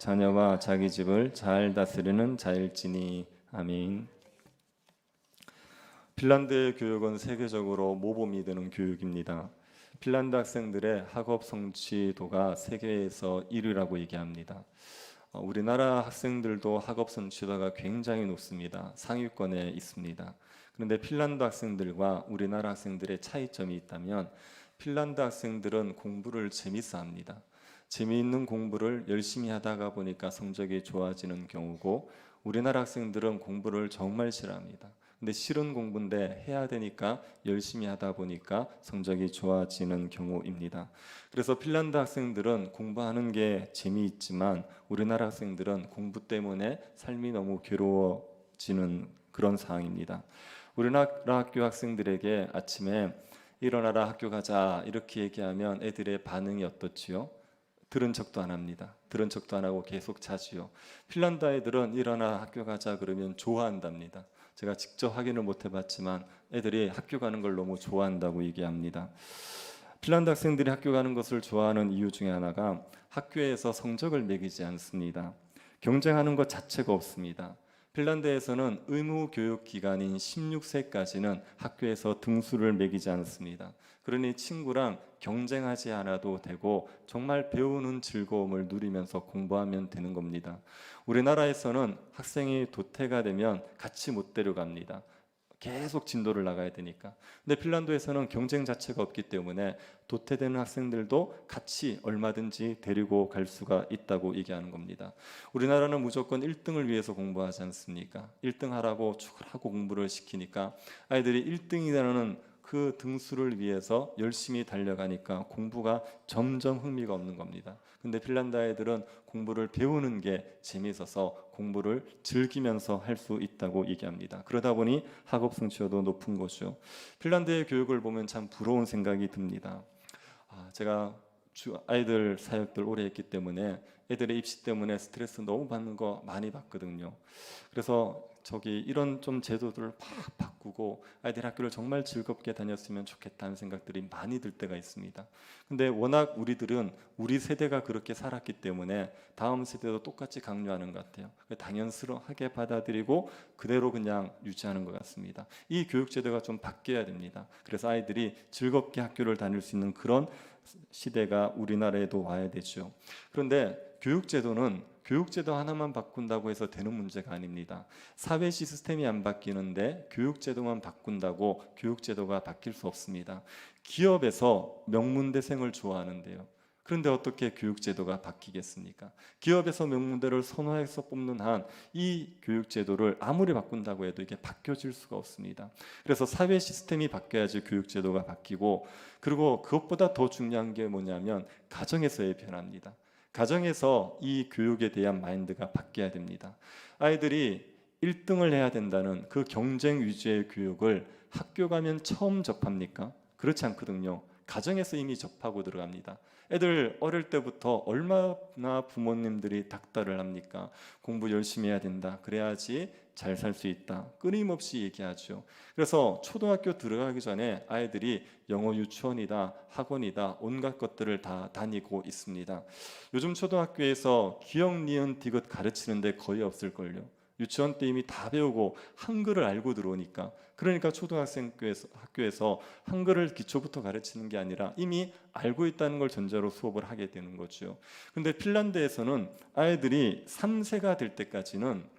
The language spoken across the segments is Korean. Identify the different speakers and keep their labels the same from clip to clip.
Speaker 1: 자녀와 자기 집을 잘 다스리는 자일지니. 아멘. 핀란드의 교육은 세계적으로 모범이 되는 교육입니다. 핀란드 학생들의 학업 성취도가 세계에서 1위라고 얘기합니다. 우리나라 학생들도 학업 성취도가 굉장히 높습니다. 상위권에 있습니다. 그런데 핀란드 학생들과 우리나라 학생들의 차이점이 있다면 핀란드 학생들은 공부를 재밌어 합니다. 재미있는 공부를 열심히 하다가 보니까 성적이 좋아지는 경우고, 우리나라 학생들은 공부를 정말 싫어합니다. 근데 싫은 공부인데 해야 되니까 열심히 하다 보니까 성적이 좋아지는 경우입니다. 그래서 핀란드 학생들은 공부하는 게 재미있지만 우리나라 학생들은 공부 때문에 삶이 너무 괴로워지는 그런 상황입니다. 우리나라 학교 학생들에게 아침에 일어나라 학교 가자 이렇게 얘기하면 애들의 반응이 어떻지요? 들은 척도 안 합니다. 들은 척도 안 하고 계속 자지요. 핀란드 아이들은 일어나 학교 가자 그러면 좋아한답니다. 제가 직접 확인을 못 해봤지만 애들이 학교 가는 걸 너무 좋아한다고 얘기합니다. 핀란드 학생들이 학교 가는 것을 좋아하는 이유 중에 하나가 학교에서 성적을 매기지 않습니다. 경쟁하는 것 자체가 없습니다. 핀란드에서는 의무 교육 기간인 16세까지는 학교에서 등수를 매기지 않습니다. 그러니 친구랑 경쟁하지 않아도 되고 정말 배우는 즐거움을 누리면서 공부하면 되는 겁니다. 우리나라에서는 학생이 도태가 되면 같이 못 데려갑니다. 계속 진도를 나가야 되니까. 근데 핀란드에서는 경쟁 자체가 없기 때문에 도태되는 학생들도 같이 얼마든지 데리고 갈 수가 있다고 얘기하는 겁니다. 우리나라는 무조건 1등을 위해서 공부하지 않습니까? 1등 하라고 하고 공부를 시키니까 아이들이 1등이라는 그 등수를 위해서 열심히 달려가니까 공부가 점점 흥미가 없는 겁니다. 근데 핀란드 아이들은 공부를 배우는 게 재미있어서 공부를 즐기면서 할 수 있다고 얘기합니다. 그러다 보니 학업 성취도도 높은 거죠. 핀란드의 교육을 보면 참 부러운 생각이 듭니다. 제가 아이들 사역들 오래 했기 때문에 애들의 입시 때문에 스트레스 너무 받는 거 많이 봤거든요. 그래서 이런 좀 제도들을 막 바꾸고 아이들 학교를 정말 즐겁게 다녔으면 좋겠다는 생각들이 많이 들 때가 있습니다. 근데 워낙 우리들은 우리 세대가 그렇게 살았기 때문에 다음 세대도 똑같이 강요하는 것 같아요. 당연스럽게 받아들이고 그대로 그냥 유지하는 것 같습니다. 이 교육 제도가 좀 바뀌어야 됩니다. 그래서 아이들이 즐겁게 학교를 다닐 수 있는 그런 시대가 우리나라에도 와야 되죠. 그런데 교육제도 하나만 바꾼다고 해서 되는 문제가 아닙니다. 사회 시스템이 안 바뀌는데 교육제도만 바꾼다고 교육제도가 바뀔 수 없습니다. 기업에서 명문대생을 좋아하는데요. 그런데 어떻게 교육제도가 바뀌겠습니까? 기업에서 명문대를 선호해서 뽑는 한 이 교육제도를 아무리 바꾼다고 해도 이게 바뀌어질 수가 없습니다. 그래서 사회 시스템이 바뀌어야지 교육제도가 바뀌고, 그리고 그것보다 더 중요한 게 뭐냐면 가정에서의 변화입니다. 가정에서 이 교육에 대한 마인드가 바뀌어야 됩니다. 아이들이 1등을 해야 된다는 그 경쟁 위주의 교육을 학교 가면 처음 접합니까? 그렇지 않거든요. 가정에서 이미 접하고 들어갑니다. 애들 어릴 때부터 얼마나 부모님들이 닥달을 합니까? 공부 열심히 해야 된다. 그래야지 잘 살 수 있다. 끊임없이 얘기하죠. 그래서 초등학교 들어가기 전에 아이들이 영어 유치원이다, 학원이다, 온갖 것들을 다 다니고 있습니다. 요즘 초등학교에서 기역, 니은, 디귿 가르치는데 거의 없을걸요. 유치원 때 이미 다 배우고 한글을 알고 들어오니까, 그러니까 초등학생 학교에서 한글을 기초부터 가르치는 게 아니라 이미 알고 있다는 걸 전제로 수업을 하게 되는 거죠. 근데 핀란드에서는 아이들이 3세가 될 때까지는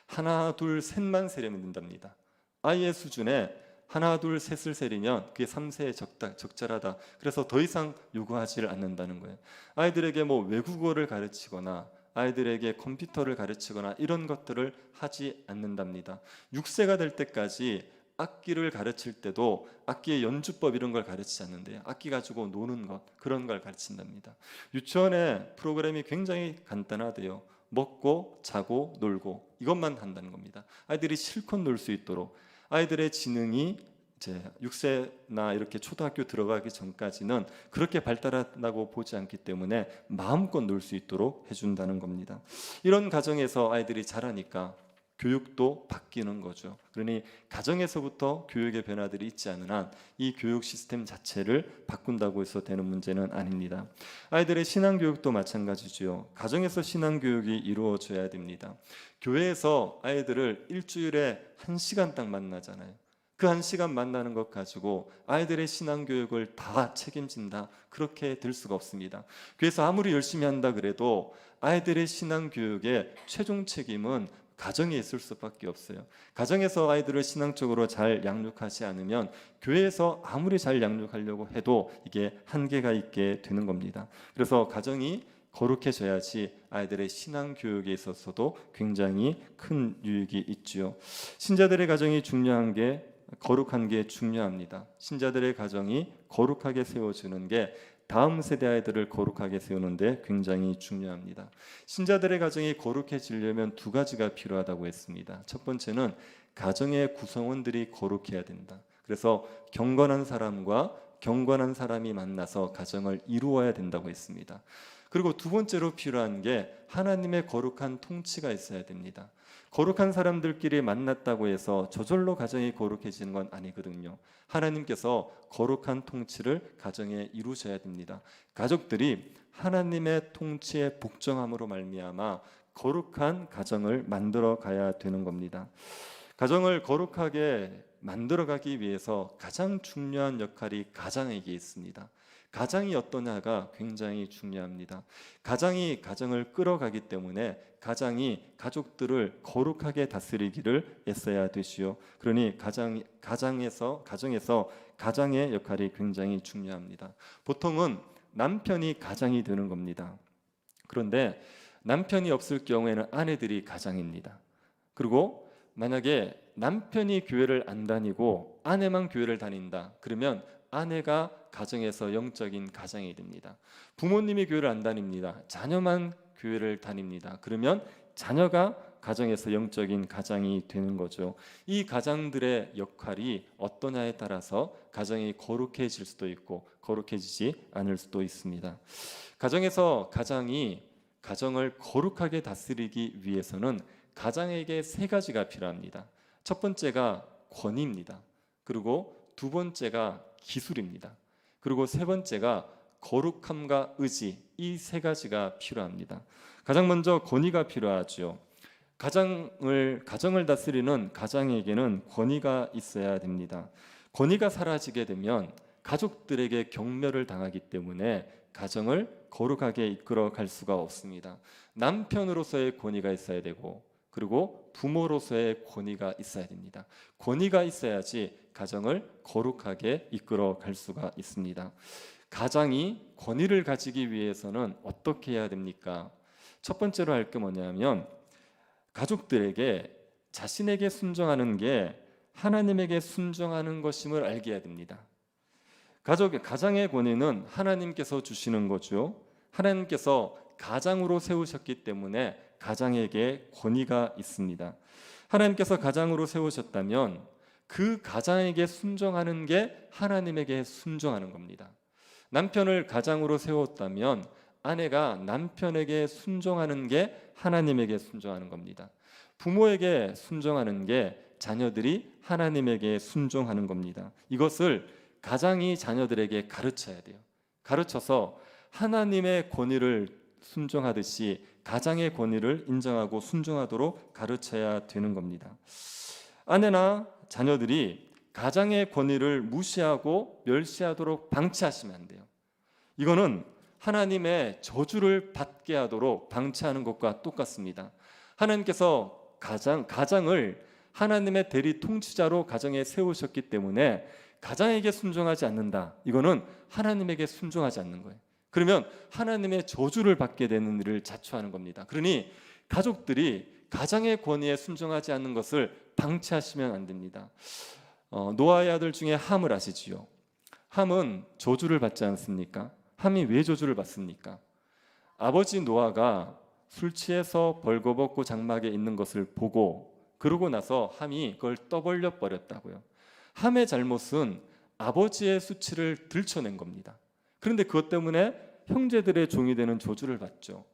Speaker 1: 하나, 둘, 셋만 세려면 된답니다. 아이의 수준에 하나, 둘, 셋을 세리면 그게 3세에 적절하다. 그래서 더 이상 요구하지를 않는다는 거예요. 아이들에게 뭐 외국어를 가르치거나 아이들에게 컴퓨터를 가르치거나 이런 것들을 하지 않는답니다. 6세가 될 때까지 악기를 가르칠 때도 악기의 연주법 이런 걸 가르치지 않는데요. 악기 가지고 노는 것, 그런 걸 가르친답니다. 유치원의 프로그램이 굉장히 간단하대요. 먹고 자고 놀고 이것만 한다는 겁니다. 아이들이 실컷 놀 수 있도록. 아이들의 지능이 이제 6세나 이렇게 초등학교 들어가기 전까지는 그렇게 발달한다고 보지 않기 때문에 마음껏 놀 수 있도록 해준다는 겁니다. 이런 가정에서 아이들이 자라니까 교육도 바뀌는 거죠. 그러니 가정에서부터 교육의 변화들이 있지 않은 한 이 교육 시스템 자체를 바꾼다고 해서 되는 문제는 아닙니다. 아이들의 신앙 교육도 마찬가지죠. 가정에서 신앙 교육이 이루어져야 됩니다. 교회에서 아이들을 일주일에 1시간 딱 만나잖아요. 그 1시간 만나는 것 가지고 아이들의 신앙 교육을 다 책임진다, 그렇게 될 수가 없습니다. 그래서 아무리 열심히 한다 그래도 아이들의 신앙 교육의 최종 책임은 가정에 있을 수밖에 없어요. 가정에서 아이들을 신앙적으로 잘 양육하지 않으면 교회에서 아무리 잘 양육하려고 해도 이게 한계가 있게 되는 겁니다. 그래서 가정이 거룩해져야지 아이들의 신앙 교육에 있어서도 굉장히 큰 유익이 있지요. 신자들의 가정이 중요한 게, 거룩한 게 중요합니다. 신자들의 가정이 거룩하게 세워지는 게 다음 세대 아이들을 거룩하게 세우는데 굉장히 중요합니다. 신자들의 가정이 거룩해지려면 두 가지가 필요하다고 했습니다. 첫 번째는 가정의 구성원들이 거룩해야 된다. 그래서 경건한 사람과 경건한 사람이 만나서 가정을 이루어야 된다고 했습니다. 그리고 두 번째로 필요한 게 하나님의 거룩한 통치가 있어야 됩니다. 거룩한 사람들끼리 만났다고 해서 저절로 가정이 거룩해지는 건 아니거든요. 하나님께서 거룩한 통치를 가정에 이루셔야 됩니다. 가족들이 하나님의 통치에 복종함으로 말미암아 거룩한 가정을 만들어 가야 되는 겁니다. 가정을 거룩하게 만들어가기 위해서 가장 중요한 역할이 가장에게 있습니다. 가장이 어떠냐가 굉장히 중요합니다. 가장이 가정을 끌어가기 때문에 가장이 가족들을 거룩하게 다스리기를 애써야 되시오. 그러니 가정에서 가장의 역할이 굉장히 중요합니다. 보통은 남편이 가장이 되는 겁니다. 그런데 남편이 없을 경우에는 아내들이 가장입니다. 그리고 만약에 남편이 교회를 안 다니고 아내만 교회를 다닌다, 그러면 아내가 가정에서 영적인 가장이 됩니다. 부모님이 교회를 안 다닙니다. 자녀만 교회를 다닙니다. 그러면 자녀가 가정에서 영적인 가장이 되는 거죠. 이 가장들의 역할이 어떠냐에 따라서 가정이 거룩해질 수도 있고 거룩해지지 않을 수도 있습니다. 가정에서 가장이 가정을 거룩하게 다스리기 위해서는 가장에게 세 가지가 필요합니다. 첫 번째가 권위입니다. 그리고 두 번째가 기술입니다. 그리고 세 번째가 거룩함과 의지, 이 세 가지가 필요합니다. 가장 먼저 권위가 필요하죠. 가정을 다스리는 가장에게는 권위가 있어야 됩니다. 권위가 사라지게 되면 가족들에게 경멸을 당하기 때문에 가정을 거룩하게 이끌어 갈 수가 없습니다. 남편으로서의 권위가 있어야 되고, 그리고 부모로서의 권위가 있어야 됩니다. 권위가 있어야지 가정을 거룩하게 이끌어 갈 수가 있습니다. 가장이 권위를 가지기 위해서는 어떻게 해야 됩니까? 첫 번째로 할 게 뭐냐면 가족들에게 자신에게 순종하는 게 하나님에게 순종하는 것임을 알게 해야 됩니다. 가장의 권위는 하나님께서 주시는 거죠. 하나님께서 가장으로 세우셨기 때문에 가장에게 권위가 있습니다. 하나님께서 가장으로 세우셨다면 그 가장에게 순종하는 게 하나님에게 순종하는 겁니다. 남편을 가장으로 세웠다면 아내가 남편에게 순종하는 게 하나님에게 순종하는 겁니다. 부모에게 순종하는 게 자녀들이 하나님에게 순종하는 겁니다. 이것을 가장이 자녀들에게 가르쳐야 돼요. 가르쳐서 하나님의 권위를 순종하듯이 가장의 권위를 인정하고 순종하도록 가르쳐야 되는 겁니다. 아내나 자녀들이 가장의 권위를 무시하고 멸시하도록 방치하시면 안 돼요. 이거는 하나님의 저주를 받게 하도록 방치하는 것과 똑같습니다. 하나님께서 가장을 하나님의 대리 통치자로 가정에 세우셨기 때문에 가장에게 순종하지 않는다, 이거는 하나님에게 순종하지 않는 거예요. 그러면 하나님의 저주를 받게 되는 일을 자초하는 겁니다. 그러니 가족들이 가장의 권위에 순종하지 않는 것을 방치하시면 안 됩니다. 노아의 아들 중에 함을 아시지요? 함은 저주를 받지 않습니까? 함이 왜 저주를 받습니까? 아버지 노아가 술 취해서 벌거벗고 장막에 있는 것을 보고, 그러고 나서 함이 그걸 떠벌려 버렸다고요. 함의 잘못은 아버지의 수치를 들춰낸 겁니다. 그런데 그것 때문에 형제들의 종이 되는 저주를 받죠.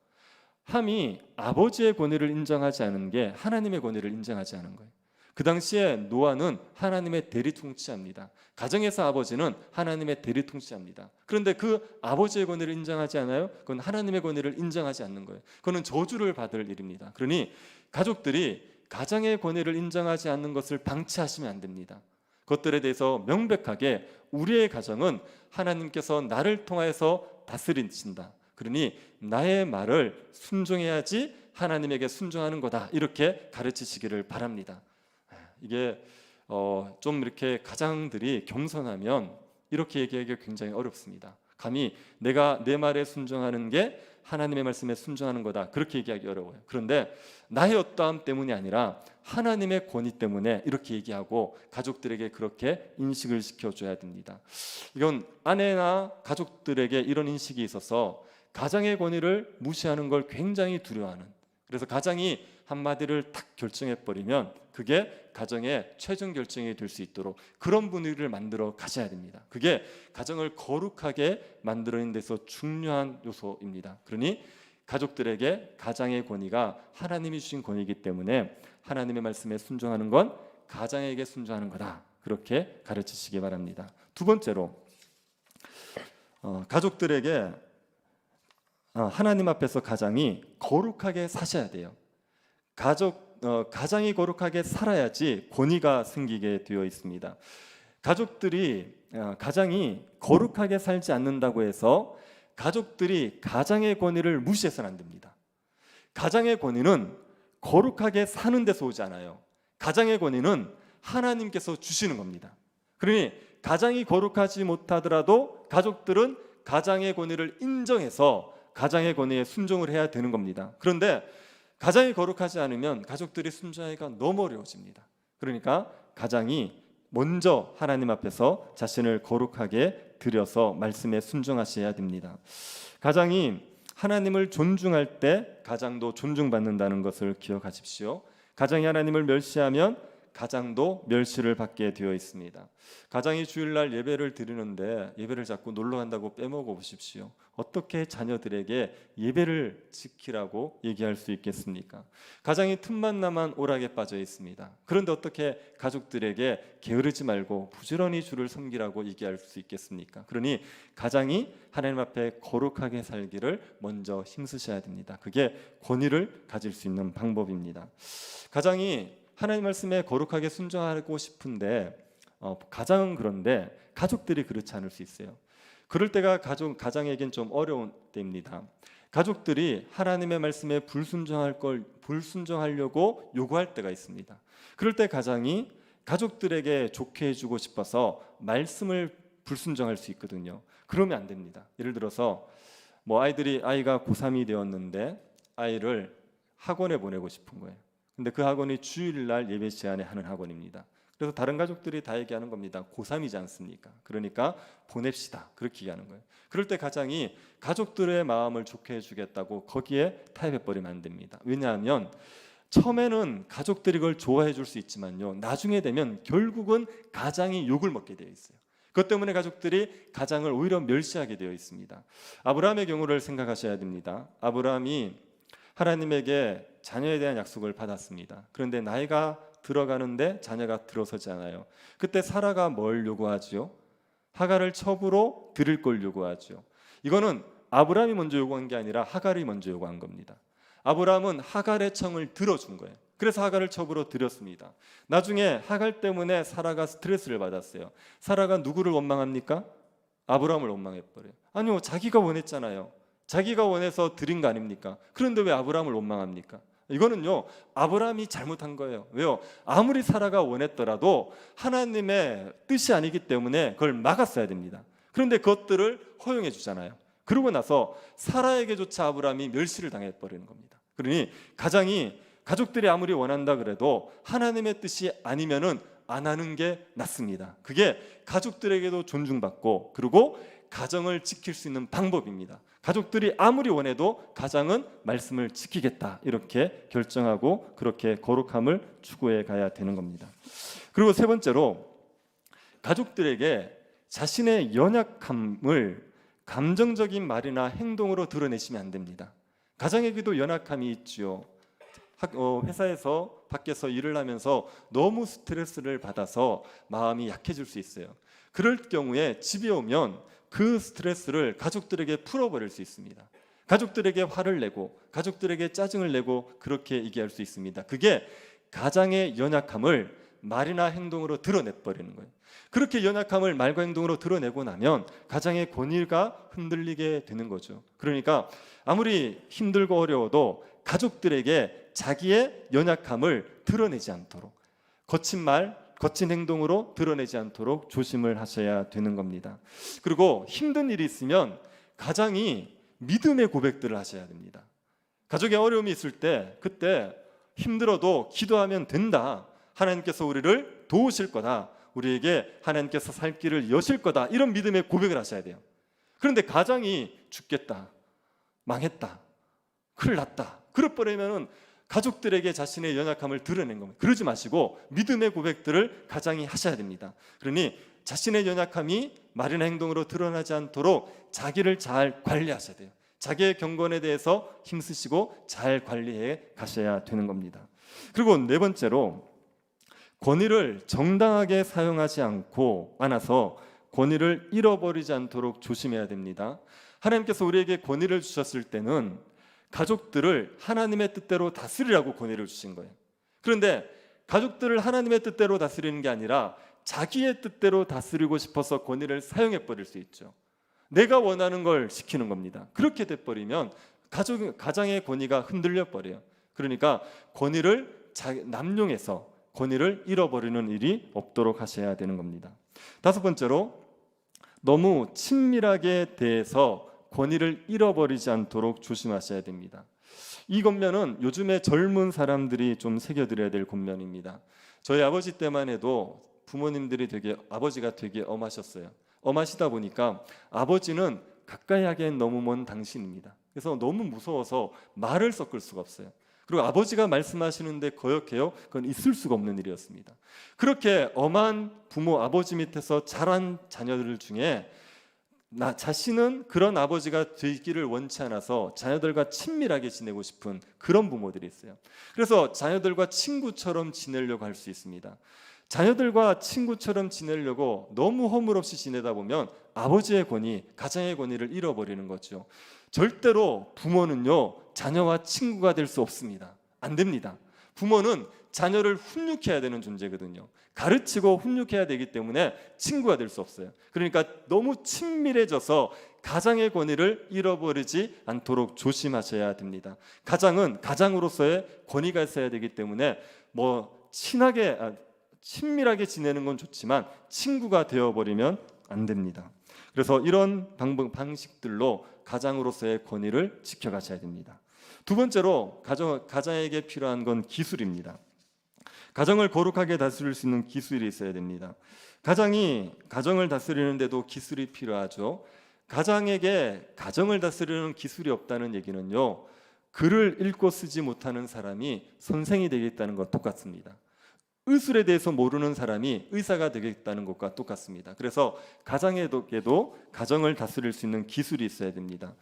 Speaker 1: 함이 아버지의 권위를 인정하지 않은 게 하나님의 권위를 인정하지 않은 거예요. 그 당시에 노아는 하나님의 대리 통치자입니다. 가정에서 아버지는 하나님의 대리 통치자입니다. 그런데 그 아버지의 권위를 인정하지 않아요? 그건 하나님의 권위를 인정하지 않는 거예요. 그건 저주를 받을 일입니다. 그러니 가족들이 가정의 권위를 인정하지 않는 것을 방치하시면 안 됩니다. 그것들에 대해서 명백하게 우리의 가정은 하나님께서 나를 통하여서 다스리신다. 그러니 나의 말을 순종해야지 하나님에게 순종하는 거다. 이렇게 가르치시기를 바랍니다. 이게 좀 이렇게 가장들이 겸손하면 이렇게 얘기하기가 굉장히 어렵습니다. 감히 내가 내 말에 순종하는 게 하나님의 말씀에 순종하는 거다. 그렇게 얘기하기 어려워요. 그런데 나의 어떠함 때문이 아니라 하나님의 권위 때문에 이렇게 얘기하고 가족들에게 그렇게 인식을 시켜줘야 됩니다. 이건 아내나 가족들에게 이런 인식이 있어서 가장의 권위를 무시하는 걸 굉장히 두려워하는, 그래서 가장이 한마디를 딱 결정해버리면 그게 가정의 최종 결정이 될 수 있도록 그런 분위기를 만들어 가셔야 됩니다. 그게 가정을 거룩하게 만드는 데서 중요한 요소입니다. 그러니 가족들에게 가장의 권위가 하나님이 주신 권위이기 때문에 하나님의 말씀에 순종하는 건 가장에게 순종하는 거다. 그렇게 가르치시기 바랍니다. 두 번째로 가족들에게 하나님 앞에서 가장이 거룩하게 사셔야 돼요. 가장이 거룩하게 살아야지 권위가 생기게 되어 있습니다. 가장이 거룩하게 살지 않는다고 해서 가족들이 가장의 권위를 무시해서는 안 됩니다. 가장의 권위는 거룩하게 사는 데서 오지 않아요. 가장의 권위는 하나님께서 주시는 겁니다. 그러니 가장이 거룩하지 못하더라도 가족들은 가장의 권위를 인정해서 가장의 권위에 순종을 해야 되는 겁니다. 그런데 가장이 거룩하지 않으면 가족들이 순종하기가 너무 어려워집니다. 그러니까 가장이 먼저 하나님 앞에서 자신을 거룩하게 드려서 말씀에 순종하셔야 됩니다. 가장이 하나님을 존중할 때 가장도 존중받는다는 것을 기억하십시오. 가장이 하나님을 멸시하면 가장도 멸시를 받게 되어 있습니다. 가장이 주일날 예배를 드리는데 예배를 자꾸 놀러 간다고 빼먹어 보십시오. 어떻게 자녀들에게 예배를 지키라고 얘기할 수 있겠습니까? 가장이 틈만 나면 오락에 빠져 있습니다. 그런데 어떻게 가족들에게 게으르지 말고 부지런히 주를 섬기라고 얘기할 수 있겠습니까? 그러니 가장이 하나님 앞에 거룩하게 살기를 먼저 힘쓰셔야 됩니다. 그게 권위를 가질 수 있는 방법입니다. 가장이 하나님 말씀에 거룩하게 순종하고 싶은데 가장은 그런데 가족들이 그렇지 않을 수 있어요. 그럴 때가 가장에겐 좀 어려운 때입니다. 가족들이 하나님의 말씀에 불순종하려고 요구할 때가 있습니다. 그럴 때 가장이 가족들에게 좋게 해주고 싶어서 말씀을 불순종할 수 있거든요. 그러면 안 됩니다. 예를 들어서 아이가 고3이 되었는데 아이를 학원에 보내고 싶은 거예요. 근데 그 학원이 주일날 예배 시간에 하는 학원입니다. 그래서 다른 가족들이 다 얘기하는 겁니다. 고3이지 않습니까? 그러니까 보냅시다. 그렇게 얘기하는 거예요. 그럴 때 가장이 가족들의 마음을 좋게 해주겠다고 거기에 타협해버리면 안 됩니다. 왜냐하면 처음에는 가족들이 그걸 좋아해 줄 수 있지만요, 나중에 되면 결국은 가장이 욕을 먹게 되어 있어요. 그것 때문에 가족들이 가장을 오히려 멸시하게 되어 있습니다. 아브라함의 경우를 생각하셔야 됩니다. 아브라함이 하나님에게 자녀에 대한 약속을 받았습니다. 그런데 나이가 들어가는데 자녀가 들어서지 않아요. 그때 사라가 뭘 요구하죠? 하갈을 첩으로 드릴 걸 요구하죠. 이거는 아브라함이 먼저 요구한 게 아니라 하갈이 먼저 요구한 겁니다. 아브라함은 하갈의 청을 들어준 거예요. 그래서 하갈을 첩으로 드렸습니다. 나중에 하갈 때문에 사라가 스트레스를 받았어요. 사라가 누구를 원망합니까? 아브라함을 원망해버려요. 아니요, 자기가 원했잖아요. 자기가 원해서 드린 거 아닙니까? 그런데 왜 아브라함을 원망합니까? 이거는요, 아브라함이 잘못한 거예요. 왜요? 아무리 사라가 원했더라도 하나님의 뜻이 아니기 때문에 그걸 막았어야 됩니다. 그런데 그것들을 허용해 주잖아요. 그러고 나서 사라에게조차 아브라함이 멸시를 당해버리는 겁니다. 그러니 가족들이 아무리 원한다 그래도 하나님의 뜻이 아니면은 안 하는 게 낫습니다. 그게 가족들에게도 존중받고 그리고 가정을 지킬 수 있는 방법입니다. 가족들이 아무리 원해도 가장은 말씀을 지키겠다 이렇게 결정하고 그렇게 거룩함을 추구해 가야 되는 겁니다. 그리고 세 번째로 가족들에게 자신의 연약함을 감정적인 말이나 행동으로 드러내시면 안 됩니다. 가정에게도 연약함이 있지요. 회사에서 밖에서 일을 하면서 너무 스트레스를 받아서 마음이 약해질 수 있어요. 그럴 경우에 집에 오면 그 스트레스를 가족들에게 풀어버릴 수 있습니다. 가족들에게 화를 내고 가족들에게 짜증을 내고 그렇게 얘기할 수 있습니다. 그게 가장의 연약함을 말이나 행동으로 드러내버리는 거예요. 그렇게 연약함을 말과 행동으로 드러내고 나면 가장의 권위가 흔들리게 되는 거죠. 그러니까 아무리 힘들고 어려워도 가족들에게 자기의 연약함을 드러내지 않도록, 거친 말, 거친 행동으로 드러내지 않도록 조심을 하셔야 되는 겁니다. 그리고 힘든 일이 있으면 가장이 믿음의 고백들을 하셔야 됩니다. 가족에 어려움이 있을 때 그때 힘들어도 기도하면 된다. 하나님께서 우리를 도우실 거다. 우리에게 하나님께서 살 길을 여실 거다. 이런 믿음의 고백을 하셔야 돼요. 그런데 가장이 죽겠다, 망했다, 큰일 났다, 그럴버리면 가족들에게 자신의 연약함을 드러낸 겁니다. 그러지 마시고 믿음의 고백들을 가장이 하셔야 됩니다. 그러니 자신의 연약함이 말이나 행동으로 드러나지 않도록 자기를 잘 관리하셔야 돼요. 자기의 경건에 대해서 힘쓰시고 잘 관리해 가셔야 되는 겁니다. 그리고 네 번째로, 권위를 정당하게 사용하지 않아서 권위를 잃어버리지 않도록 조심해야 됩니다. 하나님께서 우리에게 권위를 주셨을 때는 가족들을 하나님의 뜻대로 다스리라고 권위를 주신 거예요. 그런데 가족들을 하나님의 뜻대로 다스리는 게 아니라 자기의 뜻대로 다스리고 싶어서 권위를 사용해 버릴 수 있죠. 내가 원하는 걸 시키는 겁니다. 그렇게 돼버리면 가장의 권위가 흔들려 버려요. 그러니까 권위를 남용해서 권위를 잃어버리는 일이 없도록 하셔야 되는 겁니다. 다섯 번째로, 너무 친밀하게 대해서 권위를 잃어버리지 않도록 조심하셔야 됩니다. 이 권면은 요즘에 젊은 사람들이 좀 새겨들어야 될 권면입니다. 저희 아버지 때만 해도 부모님들이 아버지가 되게 엄하셨어요. 엄하시다 보니까 아버지는 가까이 하기엔 너무 먼 당신입니다. 그래서 너무 무서워서 말을 섞을 수가 없어요. 그리고 아버지가 말씀하시는데 거역해요? 그건 있을 수가 없는 일이었습니다. 그렇게 엄한 부모, 아버지 밑에서 자란 자녀들 중에 자신은 그런 아버지가 되기를 원치 않아서 자녀들과 친밀하게 지내고 싶은 그런 부모들이 있어요. 그래서 자녀들과 친구처럼 지내려고 할 수 있습니다. 자녀들과 친구처럼 지내려고 너무 허물없이 지내다 보면 아버지의 권위, 가장의 권위를 잃어버리는 거죠. 절대로 부모는요, 자녀와 친구가 될 수 없습니다. 안 됩니다. 부모는 자녀를 훈육해야 되는 존재거든요. 가르치고 훈육해야 되기 때문에 친구가 될 수 없어요. 그러니까 너무 친밀해져서 가장의 권위를 잃어버리지 않도록 조심하셔야 됩니다. 가장은 가장으로서의 권위가 있어야 되기 때문에 친밀하게 지내는 건 좋지만 친구가 되어버리면 안 됩니다. 그래서 이런 방식들로 가장으로서의 권위를 지켜가셔야 됩니다. 두 번째로, 가장에게 필요한 건 기술입니다. 가정을 거룩하게 다스릴 수 있는 기술이 있어야 됩니다. 가장이 가정을 다스리는데도 기술이 필요하죠. 가장에게 가정을 다스리는 기술이 없다는 얘기는요, 글을 읽고 쓰지 못하는 사람이 선생이 되겠다는 것 똑같습니다. 의술에 대해서 모르는 사람이 의사가 되겠다는 것과 똑같습니다. 그래서 가정에도 가정을 다스릴 수 있는 기술이 있어야 됩니다.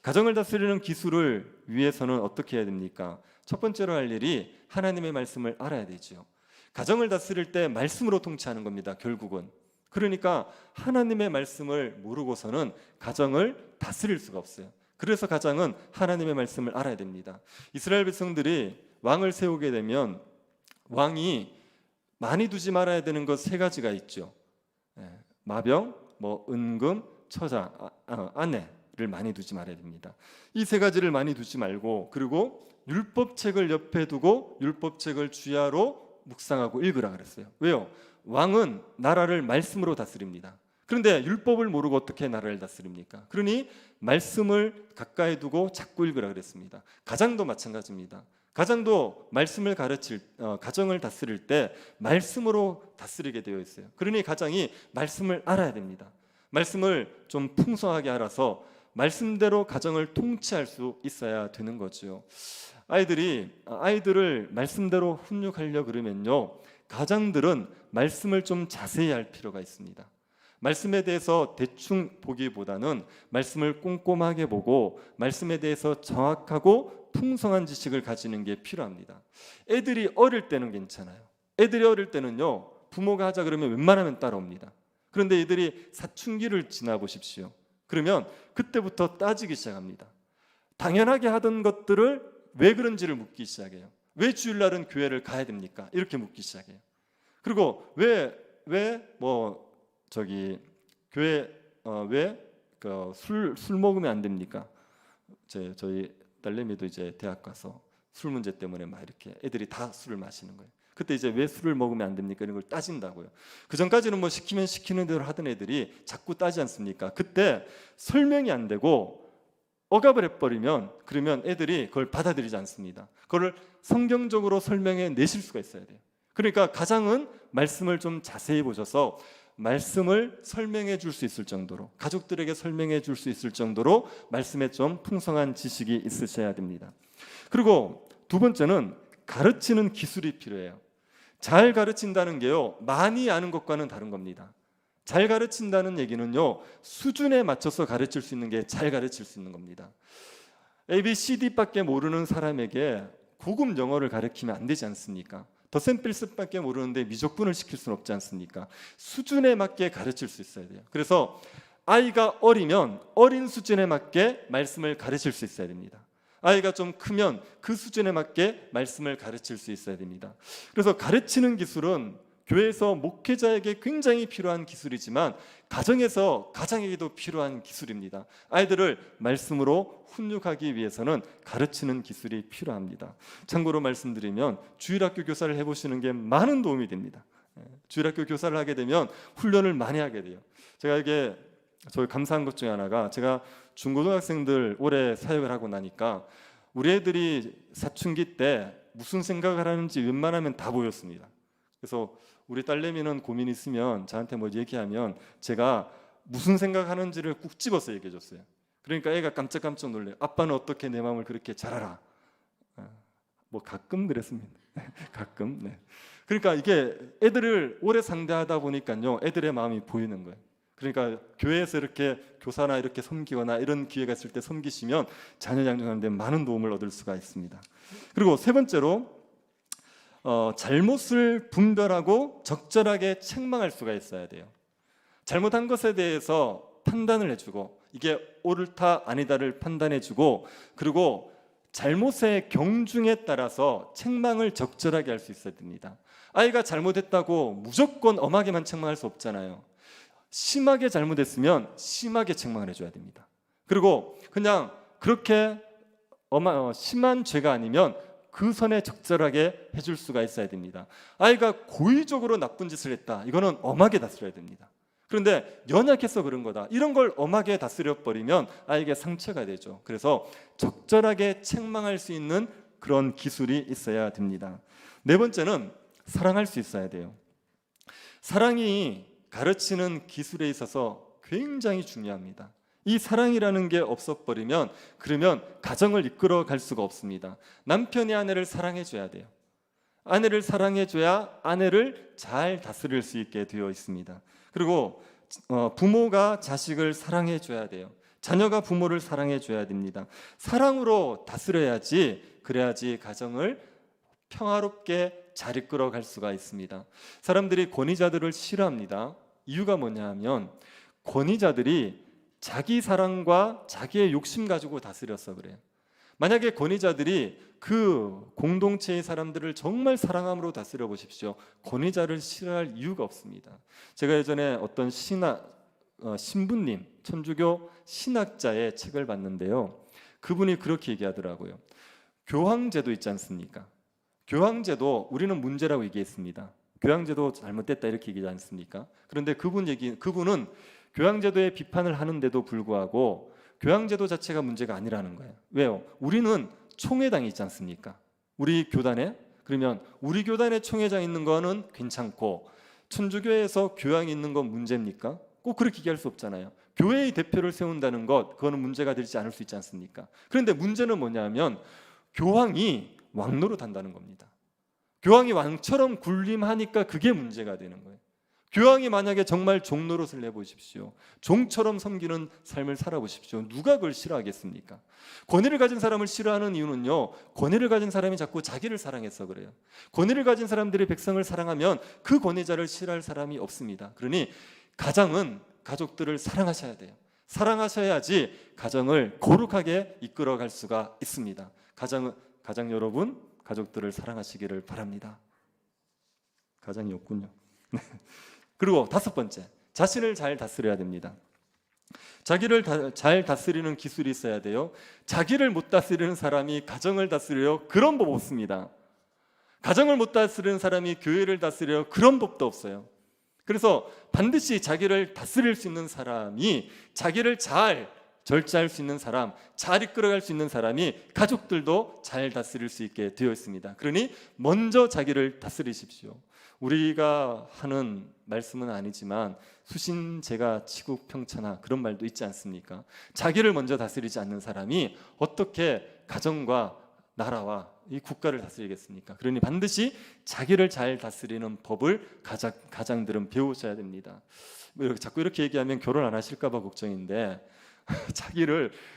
Speaker 1: 가정을 다스리는 기술을 위해서는 어떻게 해야 됩니까? 첫 번째로 할 일이 하나님의 말씀을 알아야 되죠. 가정을 다스릴 때 말씀으로 통치하는 겁니다, 결국은. 그러니까 하나님의 말씀을 모르고서는 가정을 다스릴 수가 없어요. 그래서 가장은 하나님의 말씀을 알아야 됩니다. 이스라엘 백성들이 왕을 세우게 되면 왕이 많이 두지 말아야 되는 것 세 가지가 있죠. 마병, 은금, 처자, 아내를 많이 두지 말아야 됩니다. 이 세 가지를 많이 두지 말고, 그리고 율법책을 옆에 두고 율법책을 주야로 묵상하고 읽으라 그랬어요. 왜요? 왕은 나라를 말씀으로 다스립니다. 그런데 율법을 모르고 어떻게 나라를 다스립니까? 그러니 말씀을 가까이 두고 자꾸 읽으라 그랬습니다. 가장도 마찬가지입니다. 가장도 말씀을 가정을 다스릴 때 말씀으로 다스리게 되어 있어요. 그러니 가장이 말씀을 알아야 됩니다. 말씀을 좀 풍성하게 알아서 말씀대로 가정을 통치할 수 있어야 되는 거죠. 아이들을 말씀대로 훈육하려 그러면요, 가장들은 말씀을 좀 자세히 할 필요가 있습니다. 말씀에 대해서 대충 보기보다는 말씀을 꼼꼼하게 보고 말씀에 대해서 정확하고 풍성한 지식을 가지는 게 필요합니다. 애들이 어릴 때는 괜찮아요. 애들이 어릴 때는요, 부모가 하자 그러면 웬만하면 따라옵니다. 그런데 애들이 사춘기를 지나 보십시오. 그러면 그때부터 따지기 시작합니다. 당연하게 하던 것들을 왜 그런지를 묻기 시작해요. 왜 주일날은 교회를 가야 됩니까? 이렇게 묻기 시작해요. 그리고 교회 술 먹으면 안 됩니까? 저희 딸내미도 이제 대학 가서 술 문제 때문에 막 이렇게 애들이 다 술을 마시는 거예요. 그때 이제 왜 술을 먹으면 안 됩니까? 이런 걸 따진다고요. 그 전까지는 뭐 시키면 시키는 대로 하던 애들이 자꾸 따지 않습니까? 그때 설명이 안 되고 억압을 해버리면 그러면 애들이 그걸 받아들이지 않습니다. 그걸 성경적으로 설명해 내실 수가 있어야 돼요. 그러니까 가장은 말씀을 좀 자세히 보셔서 말씀을 설명해 줄 수 있을 정도로, 가족들에게 설명해 줄 수 있을 정도로 말씀에 좀 풍성한 지식이 있으셔야 됩니다. 그리고 두 번째는 가르치는 기술이 필요해요. 잘 가르친다는 게요, 많이 아는 것과는 다른 겁니다. 잘 가르친다는 얘기는요, 수준에 맞춰서 가르칠 수 있는 게 잘 가르칠 수 있는 겁니다. ABCD밖에 모르는 사람에게 고급 영어를 가르치면 안 되지 않습니까? 더샘필스밖에 모르는데 미적분을 시킬 수는 없지 않습니까? 수준에 맞게 가르칠 수 있어야 돼요. 그래서 아이가 어리면 어린 수준에 맞게 말씀을 가르칠 수 있어야 됩니다. 아이가 좀 크면 그 수준에 맞게 말씀을 가르칠 수 있어야 됩니다. 그래서 가르치는 기술은 교회에서 목회자에게 굉장히 필요한 기술이지만 가정에서 가장에게도 필요한 기술입니다. 아이들을 말씀으로 훈육하기 위해서는 가르치는 기술이 필요합니다. 참고로 말씀드리면 주일학교 교사를 해보시는 게 많은 도움이 됩니다. 주일학교 교사를 하게 되면 훈련을 많이 하게 돼요. 제가 이게 저희 감사한 것 중에 하나가, 제가 중고등학생들 올해 사역을 하고 나니까 우리 애들이 사춘기 때 무슨 생각을 하는지 웬만하면 다 보였습니다. 그래서 우리 딸내미는 고민 있으면 저한테 뭐 얘기하면 제가 무슨 생각하는지를 꾹 집어서 얘기해 줬어요. 그러니까 애가 깜짝깜짝 놀래요. 아빠는 어떻게 내 마음을 그렇게 잘 알아? 뭐 가끔 그랬습니다. 가끔. 네. 그러니까 이게 애들을 오래 상대하다 보니까요, 애들의 마음이 보이는 거예요. 그러니까 교회에서 이렇게 교사나 이렇게 섬기거나 이런 기회가 있을 때 섬기시면 자녀 양육하는 데 많은 도움을 얻을 수가 있습니다. 그리고 세 번째로 잘못을 분별하고 적절하게 책망할 수가 있어야 돼요. 잘못한 것에 대해서 판단을 해주고 이게 옳다 아니다를 판단해주고, 그리고 잘못의 경중에 따라서 책망을 적절하게 할 수 있어야 됩니다. 아이가 잘못했다고 무조건 엄하게만 책망할 수 없잖아요. 심하게 잘못했으면 심하게 책망을 해줘야 됩니다. 그리고 그냥 그렇게 심한 죄가 아니면 그 선에 적절하게 해줄 수가 있어야 됩니다. 아이가 고의적으로 나쁜 짓을 했다, 이거는 엄하게 다스려야 됩니다. 그런데 연약해서 그런 거다, 이런 걸 엄하게 다스려 버리면 아이에게 상처가 되죠. 그래서 적절하게 책망할 수 있는 그런 기술이 있어야 됩니다. 네 번째는 사랑할 수 있어야 돼요. 사랑이 가르치는 기술에 있어서 굉장히 중요합니다. 이 사랑이라는 게 없어버리면 그러면 가정을 이끌어 갈 수가 없습니다. 남편이 아내를 사랑해줘야 돼요. 아내를 사랑해줘야 아내를 잘 다스릴 수 있게 되어 있습니다. 그리고 부모가 자식을 사랑해줘야 돼요. 자녀가 부모를 사랑해줘야 됩니다. 사랑으로 다스려야지, 그래야지 가정을 평화롭게 잘 이끌어 갈 수가 있습니다. 사람들이 권위자들을 싫어합니다. 이유가 뭐냐 하면 권위자들이 자기 사랑과 자기의 욕심 가지고 다스려서 그래요. 만약에 권위자들이 그 공동체의 사람들을 정말 사랑함으로 다스려 보십시오. 권위자를 싫어할 이유가 없습니다. 제가 예전에 어떤 신부님, 천주교 신학자의 책을 봤는데요, 그분이 그렇게 얘기하더라고요. 교황제도 있지 않습니까? 교황제도 우리는 문제라고 얘기했습니다. 교황제도 잘못됐다 이렇게 얘기하지 않습니까? 그런데 그분은 교황제도에 비판을 하는데도 불구하고 교황제도 자체가 문제가 아니라는 거예요. 왜요? 우리는 총회당이 있지 않습니까? 우리 교단에. 그러면 우리 교단에 총회장 있는 거는 괜찮고 천주교에서 교황이 있는 건 문제입니까? 꼭 그렇게 얘기할 수 없잖아요. 교회의 대표를 세운다는 것, 그거는 문제가 되지 않을 수 있지 않습니까? 그런데 문제는 뭐냐면 교황이 왕노릇 한다는 겁니다. 교황이 왕처럼 군림하니까 그게 문제가 되는 거예요. 교황이 만약에 정말 종 노릇을 내보십시오. 종처럼 섬기는 삶을 살아보십시오. 누가 그걸 싫어하겠습니까? 권위를 가진 사람을 싫어하는 이유는요, 권위를 가진 사람이 자꾸 자기를 사랑해서 그래요. 권위를 가진 사람들이 백성을 사랑하면 그 권위자를 싫어할 사람이 없습니다. 그러니 가장은 가족들을 사랑하셔야 돼요. 사랑하셔야지 가정을 거룩하게 이끌어갈 수가 있습니다. 가장 여러분, 가족들을 사랑하시기를 바랍니다. 가장이 없군요. 그리고 5번째, 자신을 잘 다스려야 됩니다. 자기를 잘 다스리는 기술이 있어야 돼요. 자기를 못 다스리는 사람이 가정을 다스려요? 그런 법 없습니다. 가정을 못 다스리는 사람이 교회를 다스려요? 그런 법도 없어요. 그래서 반드시 자기를 다스릴 수 있는 사람이, 자기를 잘 절제할 수 있는 사람, 잘 이끌어갈 수 있는 사람이 가족들도 잘 다스릴 수 있게 되어 있습니다. 그러니 먼저 자기를 다스리십시오. 우리가 하는 말씀은 아니지만 수신제가 치국평천하 그런 말도 있지 않습니까? 자기를 먼저 다스리지 않는 사람이 어떻게 가정과 나라와 이 국가를 다스리겠습니까? 그러니 반드시 자기를 잘 다스리는 법을 가장들은 배우셔야 됩니다. 자꾸 이렇게 얘기하면 결혼 안 하실까 봐 걱정인데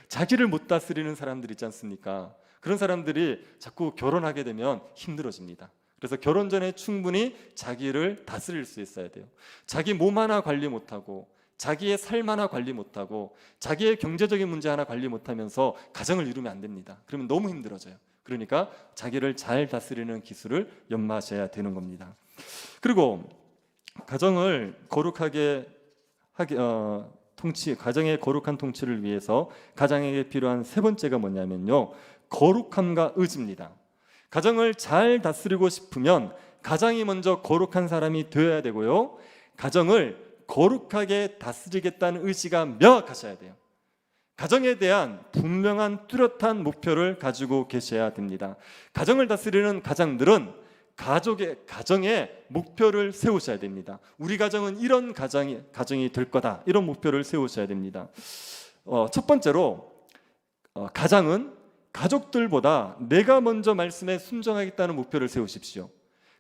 Speaker 1: 자기를 못 다스리는 사람들 있지 않습니까? 그런 사람들이 자꾸 결혼하게 되면 힘들어집니다. 그래서 결혼 전에 충분히 자기를 다스릴 수 있어야 돼요. 자기 몸 하나 관리 못하고, 자기의 삶 하나 관리 못하고, 자기의 경제적인 문제 하나 관리 못하면서 가정을 이루면 안 됩니다. 그러면 너무 힘들어져요. 그러니까 자기를 잘 다스리는 기술을 연마하셔야 되는 겁니다. 그리고 가정을 거룩하게 가정의 거룩한 통치를 위해서 가장에게 필요한 3번째가 뭐냐면요, 거룩함과 의지입니다. 가정을 잘 다스리고 싶으면 가장이 먼저 거룩한 사람이 되어야 되고요, 가정을 거룩하게 다스리겠다는 의지가 명확하셔야 돼요. 가정에 대한 분명한 뚜렷한 목표를 가지고 계셔야 됩니다. 가정을 다스리는 가장들은 가정에 목표를 세우셔야 됩니다. 우리 가정은 이런 가정이 될 거다, 이런 목표를 세우셔야 됩니다. 첫 번째로 가장은 가족들보다 내가 먼저 말씀에 순종하겠다는 목표를 세우십시오.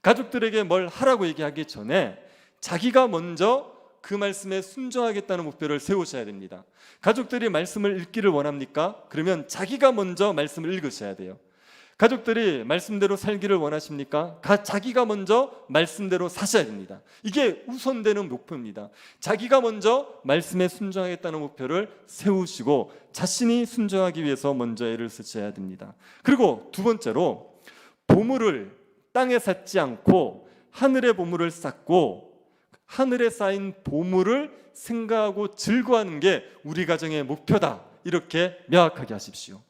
Speaker 1: 가족들에게 뭘 하라고 얘기하기 전에 자기가 먼저 그 말씀에 순종하겠다는 목표를 세우셔야 됩니다. 가족들이 말씀을 읽기를 원합니까? 그러면 자기가 먼저 말씀을 읽으셔야 돼요. 가족들이 말씀대로 살기를 원하십니까? 자기가 먼저 말씀대로 사셔야 됩니다. 이게 우선되는 목표입니다. 자기가 먼저 말씀에 순종하겠다는 목표를 세우시고 자신이 순종하기 위해서 먼저 애를 쓰셔야 됩니다. 그리고 2번째로 보물을 땅에 쌓지 않고 하늘에 보물을 쌓고 하늘에 쌓인 보물을 생각하고 즐거워하는 게 우리 가정의 목표다, 이렇게 명확하게 하십시오.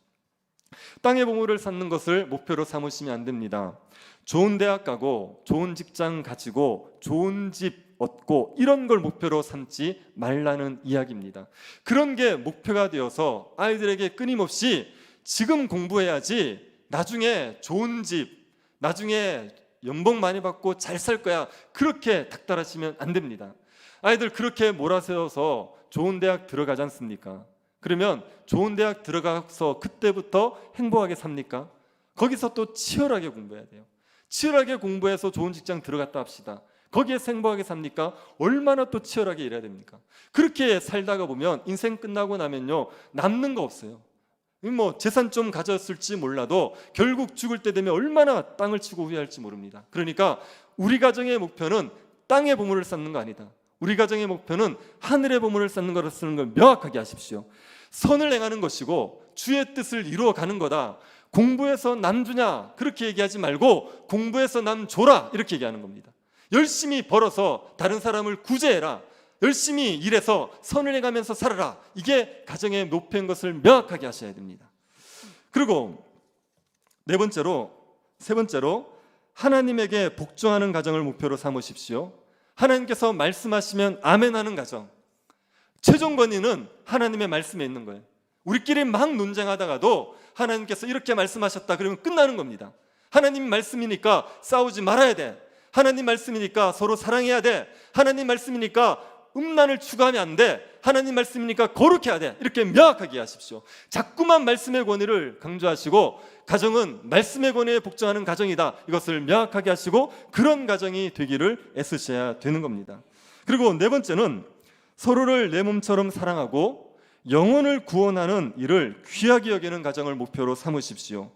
Speaker 1: 땅의 보물을 쌓는 것을 목표로 삼으시면 안 됩니다. 좋은 대학 가고 좋은 직장 가지고 좋은 집 얻고 이런 걸 목표로 삼지 말라는 이야기입니다. 그런 게 목표가 되어서 아이들에게 끊임없이 지금 공부해야지 나중에 좋은 집, 나중에 연봉 많이 받고 잘 살 거야, 그렇게 닥달하시면 안 됩니다. 아이들 그렇게 몰아세워서 좋은 대학 들어가지 않습니까? 그러면 좋은 대학 들어가서 그때부터 행복하게 삽니까? 거기서 또 치열하게 공부해야 돼요. 치열하게 공부해서 좋은 직장 들어갔다 합시다. 거기에서 행복하게 삽니까? 얼마나 또 치열하게 일해야 됩니까? 그렇게 살다가 보면 인생 끝나고 나면요, 남는 거 없어요. 재산 좀 가졌을지 몰라도 결국 죽을 때 되면 얼마나 땅을 치고 후회할지 모릅니다. 그러니까 우리 가정의 목표는 땅의 보물을 쌓는 거 아니다. 우리 가정의 목표는 하늘의 보물을 쌓는 거라 쓰는 걸 명확하게 하십시오. 선을 행하는 것이고 주의 뜻을 이루어가는 거다. 공부해서 남 주냐 그렇게 얘기하지 말고 공부해서 남 줘라, 이렇게 얘기하는 겁니다. 열심히 벌어서 다른 사람을 구제해라, 열심히 일해서 선을 행하면서 살아라, 이게 가정의 목표인 것을 명확하게 하셔야 됩니다. 그리고 3번째로 하나님에게 복종하는 가정을 목표로 삼으십시오. 하나님께서 말씀하시면 아멘하는 가정. 최종 권위는 하나님의 말씀에 있는 거예요. 우리끼리 막 논쟁하다가도 하나님께서 이렇게 말씀하셨다 그러면 끝나는 겁니다. 하나님 말씀이니까 싸우지 말아야 돼. 하나님 말씀이니까 서로 사랑해야 돼. 하나님 말씀이니까 음란을 추구하면 안 돼. 하나님 말씀이니까 거룩해야 돼. 이렇게 명확하게 하십시오. 자꾸만 말씀의 권위를 강조하시고 가정은 말씀의 권위에 복종하는 가정이다, 이것을 명확하게 하시고 그런 가정이 되기를 애쓰셔야 되는 겁니다. 그리고 네 번째는 서로를 내 몸처럼 사랑하고 영혼을 구원하는 일을 귀하게 여기는 가정을 목표로 삼으십시오.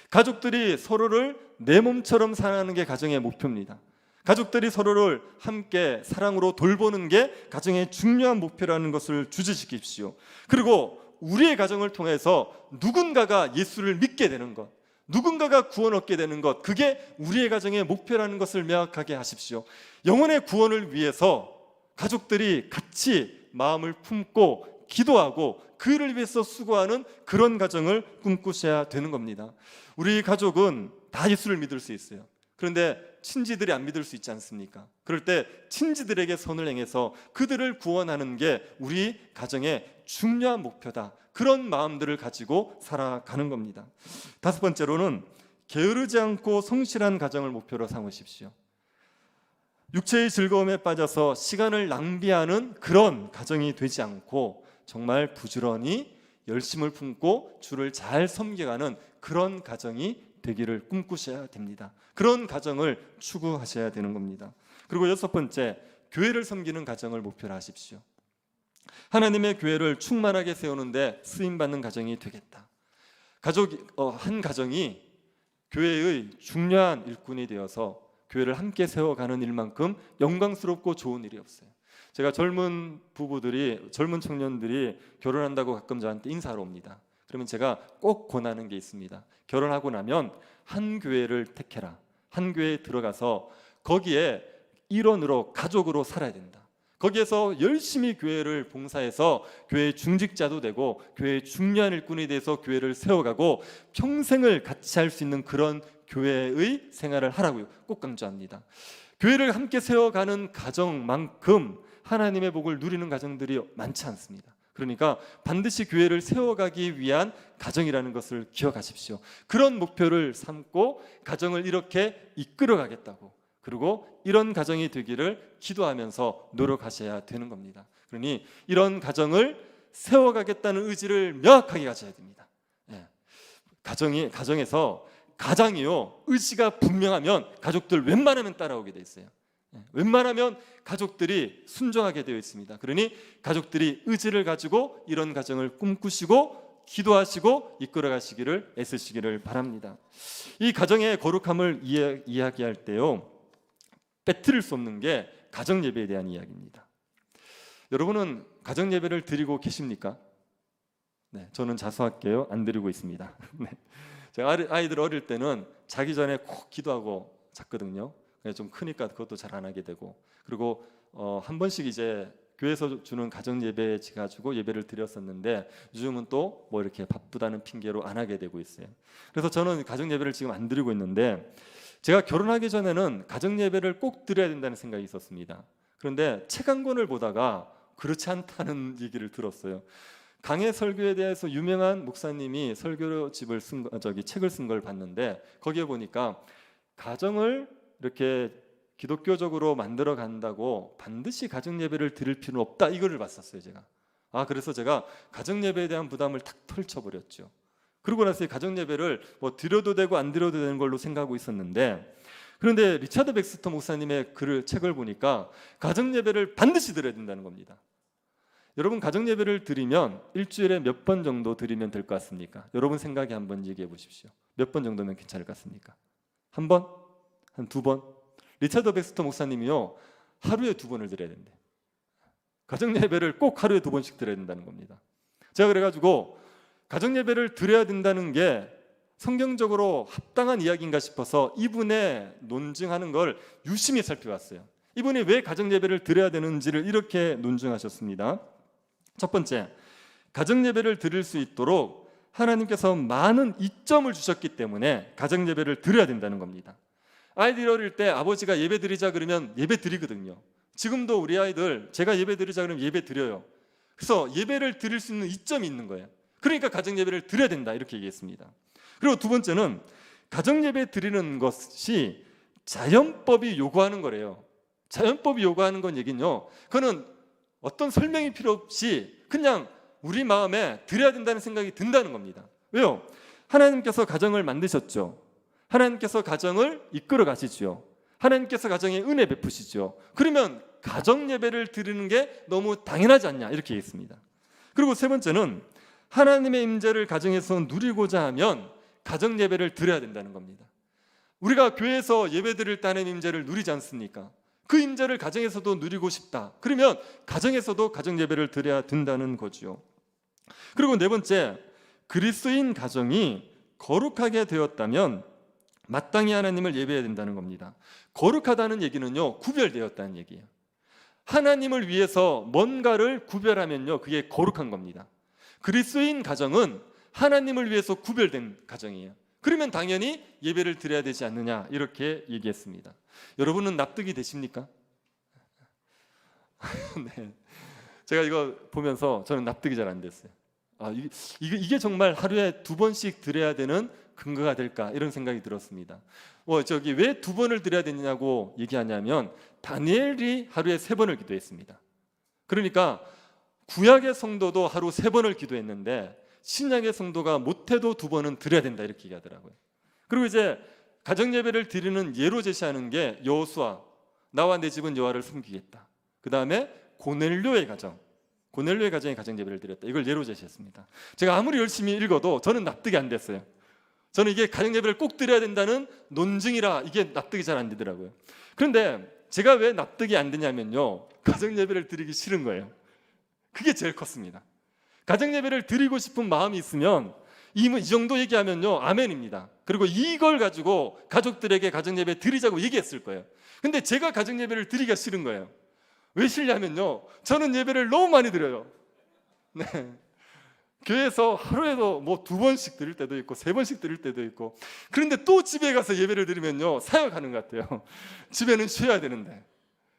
Speaker 1: 가족들이 서로를 내 몸처럼 사랑하는 게 가정의 목표입니다. 가족들이 서로를 함께 사랑으로 돌보는 게 가정의 중요한 목표라는 것을 주지시키십시오. 그리고 우리의 가정을 통해서 누군가가 예수를 믿게 되는 것, 누군가가 구원 얻게 되는 것, 그게 우리의 가정의 목표라는 것을 명확하게 하십시오. 영혼의 구원을 위해서 가족들이 같이 마음을 품고 기도하고 그를 위해서 수고하는 그런 가정을 꿈꾸셔야 되는 겁니다. 우리 가족은 다 예수를 믿을 수 있어요. 그런데 친지들이 안 믿을 수 있지 않습니까? 그럴 때 친지들에게 선을 행해서 그들을 구원하는 게 우리 가정의 중요한 목표다. 그런 마음들을 가지고 살아가는 겁니다. 다섯 번째로는 게으르지 않고 성실한 가정을 목표로 삼으십시오. 육체의 즐거움에 빠져서 시간을 낭비하는 그런 가정이 되지 않고 정말 부지런히 열심을 품고 주를 잘 섬겨가는 그런 가정이 되기를 꿈꾸셔야 됩니다. 그런 가정을 추구하셔야 되는 겁니다. 그리고 여섯 번째, 교회를 섬기는 가정을 목표로 하십시오. 하나님의 교회를 충만하게 세우는데 쓰임받는 가정이 되겠다. 한 가정이 교회의 중요한 일꾼이 되어서 교회를 함께 세워가는 일만큼 영광스럽고 좋은 일이 없어요. 제가 젊은 부부들이, 젊은 청년들이 결혼한다고 가끔 저한테 인사하러 옵니다. 그러면 제가 꼭 권하는 게 있습니다. 결혼하고 나면 한 교회를 택해라. 한 교회에 들어가서 거기에 일원으로, 가족으로 살아야 된다. 거기에서 열심히 교회를 봉사해서 교회의 중직자도 되고 교회의 중요한 일꾼이 돼서 교회를 세워가고 평생을 같이 할 수 있는 그런 교회의 생활을 하라고요. 꼭 강조합니다. 교회를 함께 세워가는 가정만큼 하나님의 복을 누리는 가정들이 많지 않습니다. 그러니까 반드시 교회를 세워가기 위한 가정이라는 것을 기억하십시오. 그런 목표를 삼고 가정을 이렇게 이끌어가겠다고, 그리고 이런 가정이 되기를 기도하면서 노력하셔야 되는 겁니다. 그러니 이런 가정을 세워가겠다는 의지를 명확하게 가져야 됩니다. 가정에서 가장이요, 의지가 분명하면 가족들 웬만하면 따라오게 돼 있어요. 웬만하면 가족들이 순종하게 되어 있습니다. 그러니 가족들이 의지를 가지고 이런 가정을 꿈꾸시고 기도하시고 이끌어가시기를 애쓰시기를 바랍니다. 이 가정의 거룩함을 이야기할 때요, 빼뜨릴 수 없는 게 가정 예배에 대한 이야기입니다. 여러분은 가정 예배를 드리고 계십니까? 네, 저는 자수할게요. 안 드리고 있습니다. 네. 제가 아이들 어릴 때는 자기 전에 꼭 기도하고 잤거든요. 좀 크니까 그것도 잘 안 하게 되고, 그리고 한 번씩 이제 교회에서 주는 가정 예배 가지고 예배를 드렸었는데 요즘은 또 뭐 이렇게 바쁘다는 핑계로 안 하게 되고 있어요. 그래서 저는 가정 예배를 지금 안 드리고 있는데, 제가 결혼하기 전에는 가정 예배를 꼭 드려야 된다는 생각이 있었습니다. 그런데 책 한 권을 보다가 그렇지 않다는 얘기를 들었어요. 강해 설교에 대해서 유명한 목사님이 설교집을 책을 쓴 걸 봤는데, 거기에 보니까 가정을 이렇게 기독교적으로 만들어 간다고 반드시 가정 예배를 드릴 필요는 없다, 이거를 봤었어요. 제가 그래서 제가 가정 예배에 대한 부담을 탁 털쳐버렸죠. 그러고 나서 가정 예배를 뭐 드려도 되고 안 드려도 되는 걸로 생각하고 있었는데, 그런데 리차드 백스터 목사님의 책을 보니까 가정 예배를 반드시 드려야 된다는 겁니다. 여러분, 가정 예배를 드리면 일주일에 몇 번 정도 드리면 될 것 같습니까? 여러분 생각에 한번 얘기해 보십시오. 몇 번 정도면 괜찮을 것 같습니까? 한 번? 한 두 번? 리차드 백스터 목사님이요, 하루에 2번을 드려야 된대. 가정 예배를 꼭 하루에 2번씩 드려야 된다는 겁니다. 제가 그래가지고 가정 예배를 드려야 된다는 게 성경적으로 합당한 이야기인가 싶어서 이분의 논증하는 걸 유심히 살펴봤어요. 이분이 왜 가정 예배를 드려야 되는지를 이렇게 논증하셨습니다. 첫 번째, 가정 예배를 드릴 수 있도록 하나님께서 많은 이점을 주셨기 때문에 가정 예배를 드려야 된다는 겁니다. 아이들이 어릴 때 아버지가 예배 드리자 그러면 예배 드리거든요. 지금도 우리 아이들 제가 예배 드리자 그러면 예배 드려요. 그래서 예배를 드릴 수 있는 이점이 있는 거예요. 그러니까 가정 예배를 드려야 된다, 이렇게 얘기했습니다. 그리고 두 번째는 가정 예배 드리는 것이 자연법이 요구하는 거래요. 자연법이 요구하는 건 얘긴요, 그거는 어떤 설명이 필요 없이 그냥 우리 마음에 드려야 된다는 생각이 든다는 겁니다. 왜요? 하나님께서 가정을 만드셨죠. 하나님께서 가정을 이끌어 가시죠. 하나님께서 가정에 은혜 베푸시죠. 그러면 가정 예배를 드리는 게 너무 당연하지 않냐 이렇게 얘기했습니다. 그리고 세 번째는 하나님의 임재를 가정에서 누리고자 하면 가정 예배를 드려야 된다는 겁니다. 우리가 교회에서 예배 드릴 때 하나님 임재를 누리지 않습니까? 그 임재를 가정에서도 누리고 싶다. 그러면 가정에서도 가정 예배를 드려야 된다는 거죠. 그리고 네 번째, 그리스도인 가정이 거룩하게 되었다면 마땅히 하나님을 예배해야 된다는 겁니다. 거룩하다는 얘기는요, 구별되었다는 얘기예요. 하나님을 위해서 뭔가를 구별하면요, 그게 거룩한 겁니다. 그리스도인 가정은 하나님을 위해서 구별된 가정이에요. 그러면 당연히 예배를 드려야 되지 않느냐 이렇게 얘기했습니다. 여러분은 납득이 되십니까? 네. 제가 이거 보면서 저는 납득이 잘 안 됐어요. 이게 정말 하루에 2번씩 드려야 되는 근거가 될까 이런 생각이 들었습니다. 왜 2번을 드려야 되냐고 얘기하냐면 다니엘이 하루에 3번을 기도했습니다. 그러니까 구약의 성도도 하루 3번을 기도했는데 신약의 성도가 못해도 2번은 드려야 된다 이렇게 얘기하더라고요. 그리고 이제 가정 예배를 드리는 예로 제시하는 게 여호수아, 나와 내 집은 여호와를 섬기겠다. 그 다음에 고넬료의 가정에 가정 예배를 드렸다. 이걸 예로 제시했습니다. 제가 아무리 열심히 읽어도 저는 납득이 안 됐어요. 저는 이게 가정 예배를 꼭 드려야 된다는 논증이라 이게 납득이 잘 안 되더라고요. 그런데 제가 왜 납득이 안 되냐면요, 가정 예배를 드리기 싫은 거예요. 그게 제일 컸습니다. 가정 예배를 드리고 싶은 마음이 있으면 이 정도 얘기하면요 아멘입니다. 그리고 이걸 가지고 가족들에게 가정 예배 드리자고 얘기했을 거예요. 근데 제가 가정 예배를 드리기가 싫은 거예요. 왜 싫냐면요, 저는 예배를 너무 많이 드려요. 네. 교회에서 하루에도 2번씩 드릴 때도 있고 3번씩 드릴 때도 있고, 그런데 또 집에 가서 예배를 드리면요 사역하는 것 같아요. 집에는 쉬어야 되는데.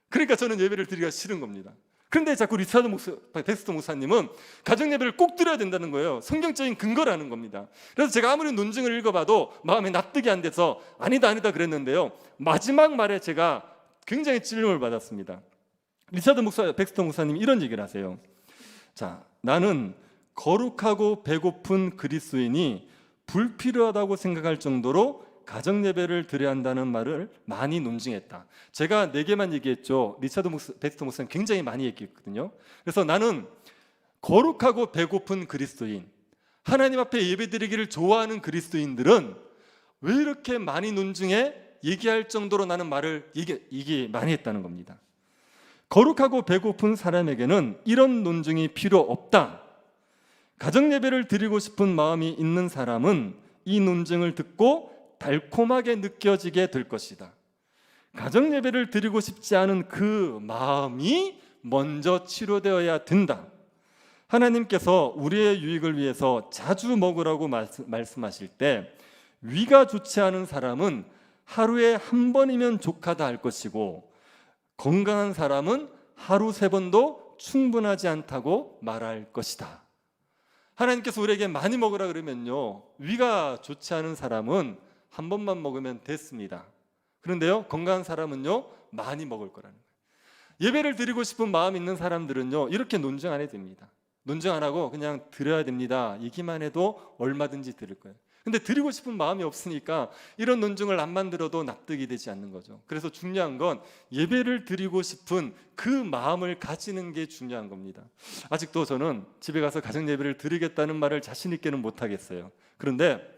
Speaker 1: 그러니까 저는 예배를 드리기가 싫은 겁니다. 그런데 자꾸 덱스터 목사님은 가정 예배를 꼭 드려야 된다는 거예요. 성경적인 근거라는 겁니다. 그래서 제가 아무리 논증을 읽어봐도 마음에 납득이 안 돼서 아니다 그랬는데요, 마지막 말에 제가 굉장히 찔림을 받았습니다. 덱스터 목사님이 이런 얘기를 하세요. 자, 나는 거룩하고 배고픈 그리스도인이 불필요하다고 생각할 정도로 가정 예배를 드려야 한다는 말을 많이 논증했다. 제가 4개만 얘기했죠. 덱스터 목사님 굉장히 많이 얘기했거든요. 그래서 나는 거룩하고 배고픈 그리스도인, 하나님 앞에 예배드리기를 좋아하는 그리스도인들은 왜 이렇게 많이 논증해 얘기할 정도로 나는 말을 얘기 많이 했다는 겁니다. 거룩하고 배고픈 사람에게는 이런 논증이 필요 없다. 가정 예배를 드리고 싶은 마음이 있는 사람은 이 논증을 듣고 달콤하게 느껴지게 될 것이다. 가정 예배를 드리고 싶지 않은 그 마음이 먼저 치료되어야 된다. 하나님께서 우리의 유익을 위해서 자주 먹으라고 말씀하실 때 위가 좋지 않은 사람은 하루에 1번이면 족하다 할 것이고, 건강한 사람은 하루 3번도 충분하지 않다고 말할 것이다. 하나님께서 우리에게 많이 먹으라 그러면요, 위가 좋지 않은 사람은 1번만 먹으면 됐습니다. 그런데요, 건강한 사람은요 많이 먹을 거라는 거예요. 예배를 드리고 싶은 마음 있는 사람들은요 이렇게 논증 안 해도 됩니다. 논증 안 하고 그냥 드려야 됩니다 얘기만 해도 얼마든지 드릴 거예요. 근데 드리고 싶은 마음이 없으니까 이런 논증을 안 만들어도 납득이 되지 않는 거죠. 그래서 중요한 건 예배를 드리고 싶은 그 마음을 가지는 게 중요한 겁니다. 아직도 저는 집에 가서 가정 예배를 드리겠다는 말을 자신 있게는 못 하겠어요. 그런데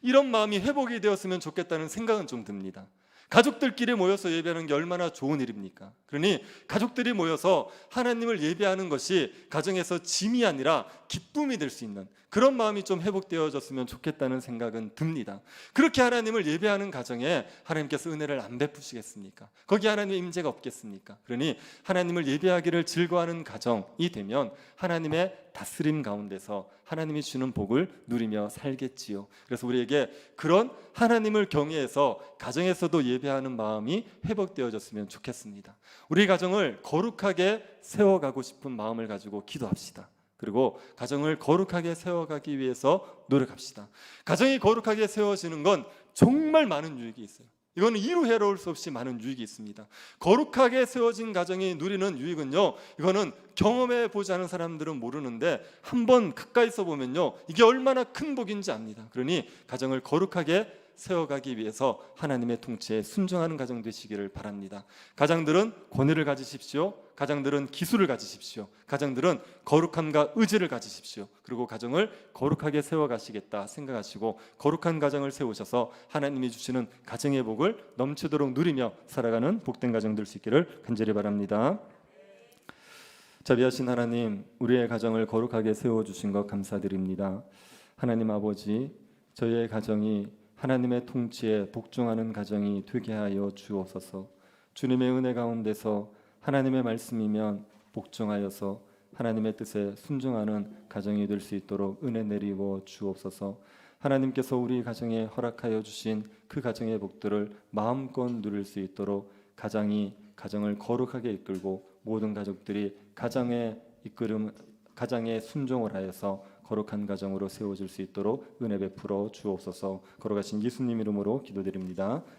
Speaker 1: 이런 마음이 회복이 되었으면 좋겠다는 생각은 좀 듭니다. 가족들끼리 모여서 예배하는 게 얼마나 좋은 일입니까? 그러니 가족들이 모여서 하나님을 예배하는 것이 가정에서 짐이 아니라 기쁨이 될 수 있는 그런 마음이 좀 회복되어졌으면 좋겠다는 생각은 듭니다. 그렇게 하나님을 예배하는 가정에 하나님께서 은혜를 안 베푸시겠습니까? 거기 하나님의 임재가 없겠습니까? 그러니 하나님을 예배하기를 즐거워하는 가정이 되면 하나님의 다스림 가운데서 하나님이 주는 복을 누리며 살겠지요. 그래서 우리에게 그런 하나님을 경외해서 가정에서도 예배하는 마음이 회복되어졌으면 좋겠습니다. 우리 가정을 거룩하게 세워가고 싶은 마음을 가지고 기도합시다. 그리고 가정을 거룩하게 세워가기 위해서 노력합시다. 가정이 거룩하게 세워지는 건 정말 많은 유익이 있어요. 이거는 이루 해로울 수 없이 많은 유익이 있습니다. 거룩하게 세워진 가정이 누리는 유익은요, 이거는 경험해 보지 않은 사람들은 모르는데 한번 가까이서 보면요 이게 얼마나 큰 복인지 압니다. 그러니 가정을 거룩하게 세워가기 위해서 하나님의 통치에 순종하는 가정 되시기를 바랍니다. 가장들은 권위를 가지십시오. 가장들은 기술을 가지십시오. 가장들은 거룩함과 의지를 가지십시오. 그리고 가정을 거룩하게 세워가시겠다 생각하시고 거룩한 가정을 세우셔서 하나님이 주시는 가정의 복을 넘치도록 누리며 살아가는 복된 가정 될 수 있기를 간절히 바랍니다. 자비하신 하나님, 우리의 가정을 거룩하게 세워주신 것 감사드립니다. 하나님 아버지, 저희의 가정이 하나님의 통치에 복종하는 가정이 되게 하여 주옵소서. 주님의 은혜 가운데서 하나님의 말씀이면 복종하여서 하나님의 뜻에 순종하는 가정이 될 수 있도록 은혜 내리워 주옵소서. 하나님께서 우리 가정에 허락하여 주신 그 가정의 복들을 마음껏 누릴 수 있도록 가정을 거룩하게 이끌고 모든 가족들이 가정의 순종을 하여서 거룩한 가정으로 세워질 수 있도록 은혜 베풀어 주옵소서. 걸어가신 예수님 이름으로 기도드립니다.